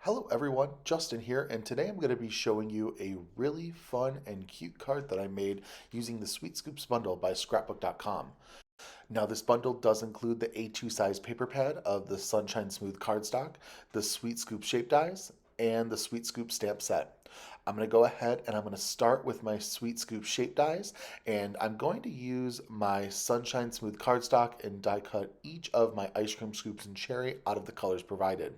Hello everyone, Justin here, and today I'm going to be showing you a really fun and cute card that I made using the Sweet Scoops bundle by scrapbook.com. Now this bundle does include the A2 size paper pad of the Sunshine Smooth cardstock, the Sweet Scoop shape dies, and the Sweet Scoop stamp set. I'm going to go ahead and I'm going to start with my Sweet Scoop shape dies, and I'm going to use my Sunshine Smooth cardstock and die cut each of my ice cream scoops and cherry out of the colors provided.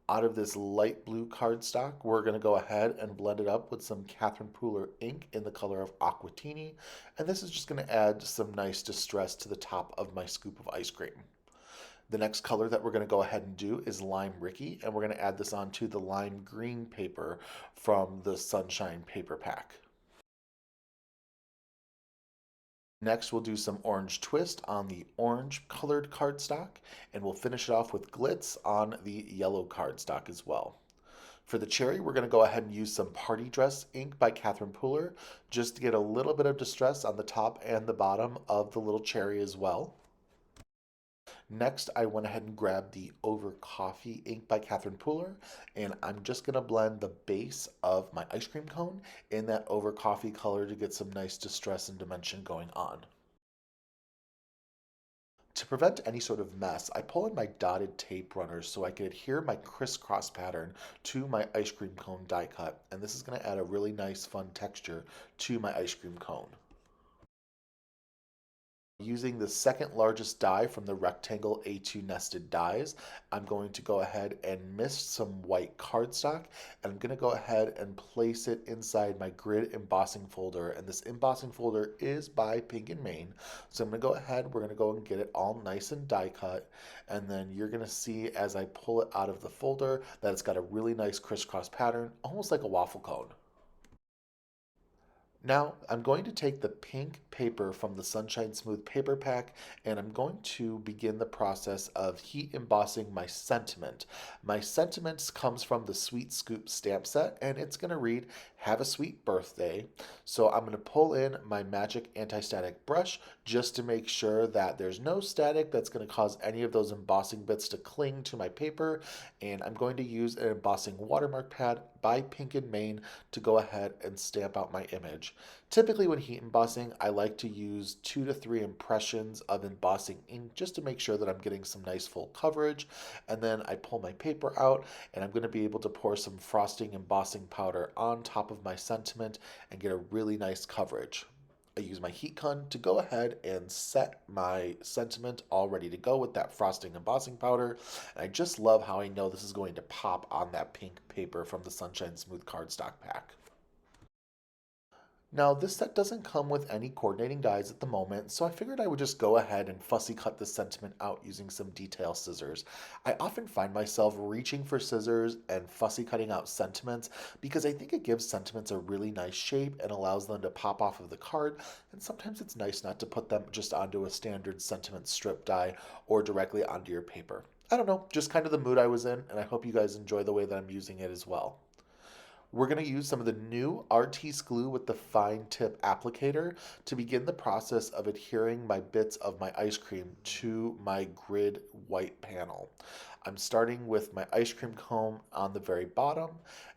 Out of this light blue cardstock, we're going to go ahead and blend it up with some Catherine Pooler ink in the color of Aquatini, and this is just going to add some nice distress to the top of my scoop of ice cream. The next color that we're going to go ahead and do is Lime Ricky, and we're going to add this onto the lime green paper from the Sunshine paper pack. Next, we'll do some orange twist on the orange colored cardstock, and we'll finish it off with glitz on the yellow cardstock as well. For the cherry, we're going to go ahead and use some Party Dress ink by Catherine Pooler just to get a little bit of distress on the top and the bottom of the little cherry as well. Next, I went ahead and grabbed the Over Coffee ink by Catherine Pooler, and I'm just going to blend the base of my ice cream cone in that Over Coffee color to get some nice distress and dimension going on. To prevent any sort of mess, I pull in my dotted tape runners so I can adhere my crisscross pattern to my ice cream cone die cut, and this is going to add a really nice fun texture to my ice cream cone. Using the second largest die from the rectangle A2 nested dies, I'm going to go ahead and mist some white cardstock, and I'm going to go ahead and place it inside my grid embossing folder, and this embossing folder is by Pink and Main. So I'm going to go ahead, we're going to go and get it all nice and die cut, and then you're going to see as I pull it out of the folder that it's got a really nice crisscross pattern, almost like a waffle cone. Now I'm going to take the pink paper from the Sunshine Smooth paper pack, and I'm going to begin the process of heat embossing my sentiment. My sentiment comes from the Sweet Scoop stamp set, and it's going to read, "Have a sweet birthday." So I'm going to pull in my magic anti-static brush just to make sure that there's no static that's going to cause any of those embossing bits to cling to my paper, and I'm going to use an embossing watermark pad by Pink and Main to go ahead and stamp out my image. Typically when heat embossing, I like to use 2 to 3 impressions of embossing ink just to make sure that I'm getting some nice full coverage. And then I pull my paper out, and I'm going to be able to pour some frosting embossing powder on top of my sentiment and get a really nice coverage. I use my heat gun to go ahead and set my sentiment all ready to go with that frosting embossing powder. And I just love how I know this is going to pop on that pink paper from the Sunshine Smooth cardstock pack. Now, this set doesn't come with any coordinating dies at the moment, so I figured I would just go ahead and fussy cut this sentiment out using some detail scissors. I often find myself reaching for scissors and fussy cutting out sentiments because I think it gives sentiments a really nice shape and allows them to pop off of the card, and sometimes it's nice not to put them just onto a standard sentiment strip die or directly onto your paper. I don't know, just kind of the mood I was in, and I hope you guys enjoy the way that I'm using it as well. We're going to use some of the new Artis glue with the fine tip applicator to begin the process of adhering my bits of my ice cream to my grid white panel. I'm starting with my ice cream cone on the very bottom,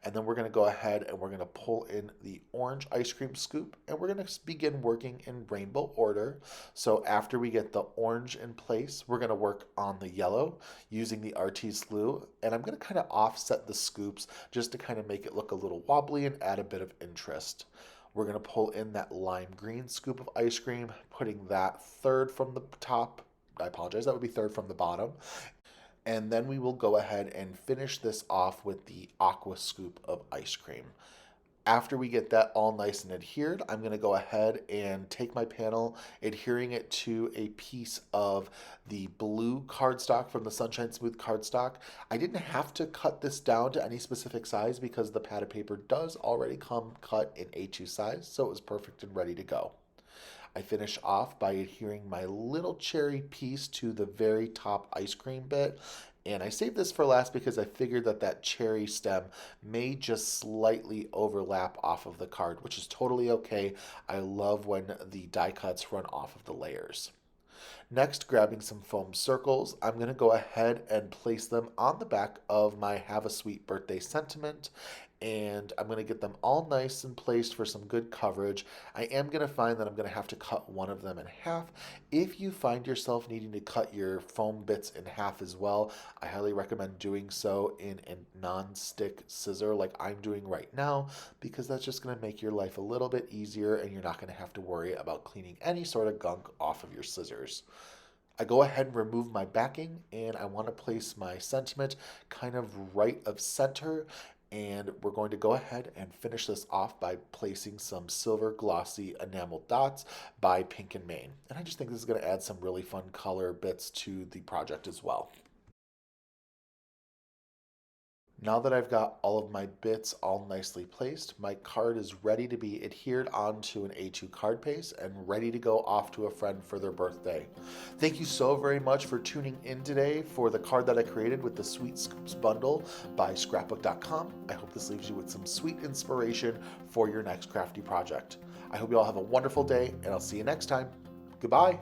and then we're going to go ahead and we're going to pull in the orange ice cream scoop, and we're going to begin working in rainbow order. So after we get the orange in place, we're going to work on the yellow using the Artis glue, and I'm going to kind of offset the scoops just to kind of make it look a little wobbly and add a bit of interest. We're going to pull in that lime green scoop of ice cream, putting that third from the top. I apologize, that would be third from the bottom. And then we will go ahead and finish this off with the aqua scoop of ice cream. After we get that all nice and adhered, I'm going to go ahead and take my panel, adhering it to a piece of the blue cardstock from the Sunshine Smooth cardstock. I didn't have to cut this down to any specific size because the pad of paper does already come cut in A2 size, so it was perfect and ready to go. I finish off by adhering my little cherry piece to the very top ice cream bit. And I saved this for last because I figured that that cherry stem may just slightly overlap off of the card, which is totally okay. I love when the die cuts run off of the layers. Next, grabbing some foam circles, I'm going to go ahead and place them on the back of my Have a Sweet Birthday sentiment, and I'm going to get them all nice and placed for some good coverage. I am going to find that I'm going to have to cut one of them in half. If you find yourself needing to cut your foam bits in half as well, I highly recommend doing so in a non-stick scissor like I'm doing right now, because that's just going to make your life a little bit easier and you're not going to have to worry about cleaning any sort of gunk off of your scissors. I go ahead and remove my backing, and I want to place my sentiment kind of right of center, and we're going to go ahead and finish this off by placing some silver glossy enamel dots by Pink and Main. And I just think this is going to add some really fun color bits to the project as well. Now that I've got all of my bits all nicely placed, my card is ready to be adhered onto an A2 card paste and ready to go off to a friend for their birthday. Thank you so very much for tuning in today for the card that I created with the Sweet Scoops bundle by scrapbook.com. I hope this leaves you with some sweet inspiration for your next crafty project. I hope you all have a wonderful day, and I'll see you next time. Goodbye.